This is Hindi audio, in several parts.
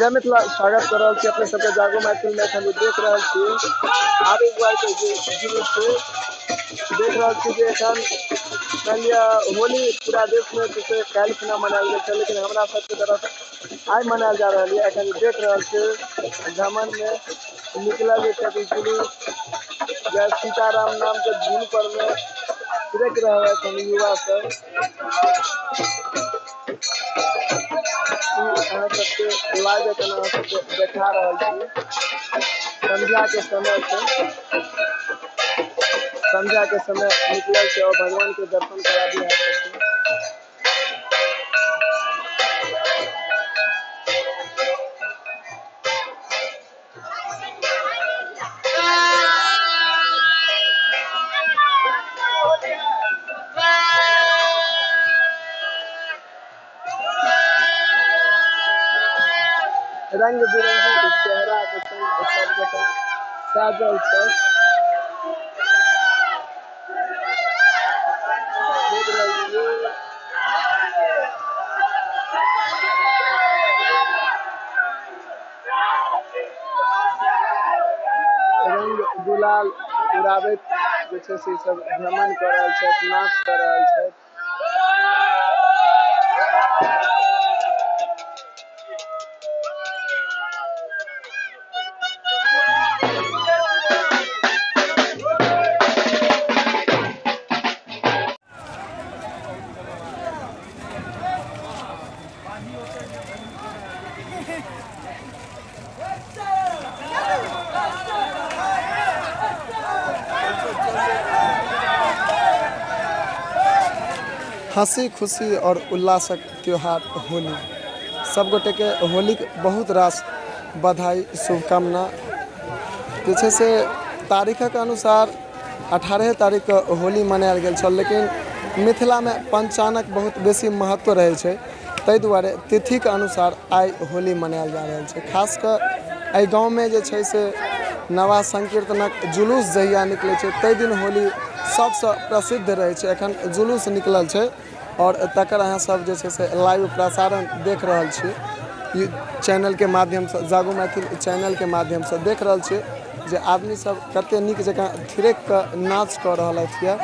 जय मिथिला स्वागत कर रहा छी अपने सबके जागो मैथिल में एखन देख रहा छी आर एक बार के जुलूस देख रहा छी जे एखन मानिलिया होली पूरा देश में काल्हि खुना मनायल गेल छै लेकिन हमरा सबके तरफ आइ मनायल जा रहा है। एखन देख रहा छी धमन में निकलल जुलूस जय सीताराम नाम के धुन पर में देख रहा है एखन युवा सब अहाँ सबके लाइव एखन अहाँ सबके देखा रहल छी। संध्या के समय छै, संध्या के समय निकलल छै और भगवान के दर्शन करा दिया है। रंग बिरंगी चेहरा के संग सबके साजल छै। देख रहल छियै रंग गुलाल उड़ाबैत जे छै से सब भ्रमण कर रहल छथि, नाच कर रहल छथि। हंसी खुशी और उल्लासक त्यौहार होली सब गोटे के होली के बहुत रास बधाई शुभकामना। जे से तारीख के अनुसार 18 तारीख के होली मनायल गेल छल लेकिन मिथिला में पंचांगक बहुत बेसी महत्व रहे छै, ताहि दुआरे तिथि के अनुसार आई होली मनायल जा रहल छै। खास कर एहि गाँव में जे छै से नवा संकीर्तनक जुलूस जहिया निकले छै ताहि दिन होली सबसे प्रसिद्ध रहे छै। एखन जुलूस निकलल छै और तकर अहाँ सब जे छै से लाइव प्रसारण देख रहल छी चैनल के माध्यम से, जागो मैथिल चैनल के माध्यम से देख रहल छी जे आदमी सब कते नीक जकाँ थिरक के नाच कर रहल है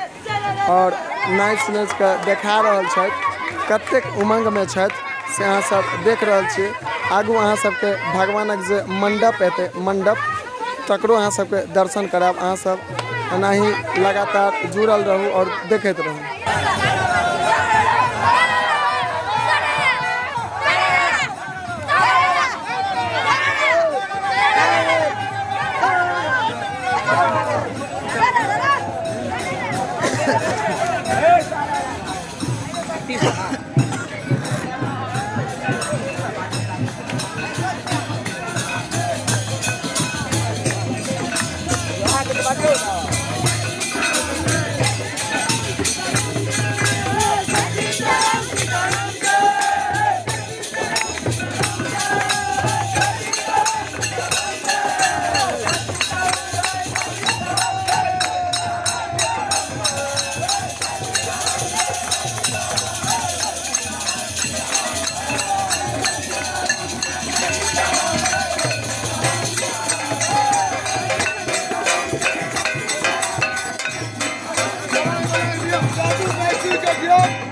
और नाच नाच के देखा रहल छथि, कतेक उमंग में छथि से अहाँ सब देख रहल छी। आगू अहाँ सबके भगवानक जे मंडप हेतै मंडप तकरो अहाँ सबके दर्शन कराब। अहाँ सब एनाही लगातार जुड़ल रहू और देखैत रहू। Campeón.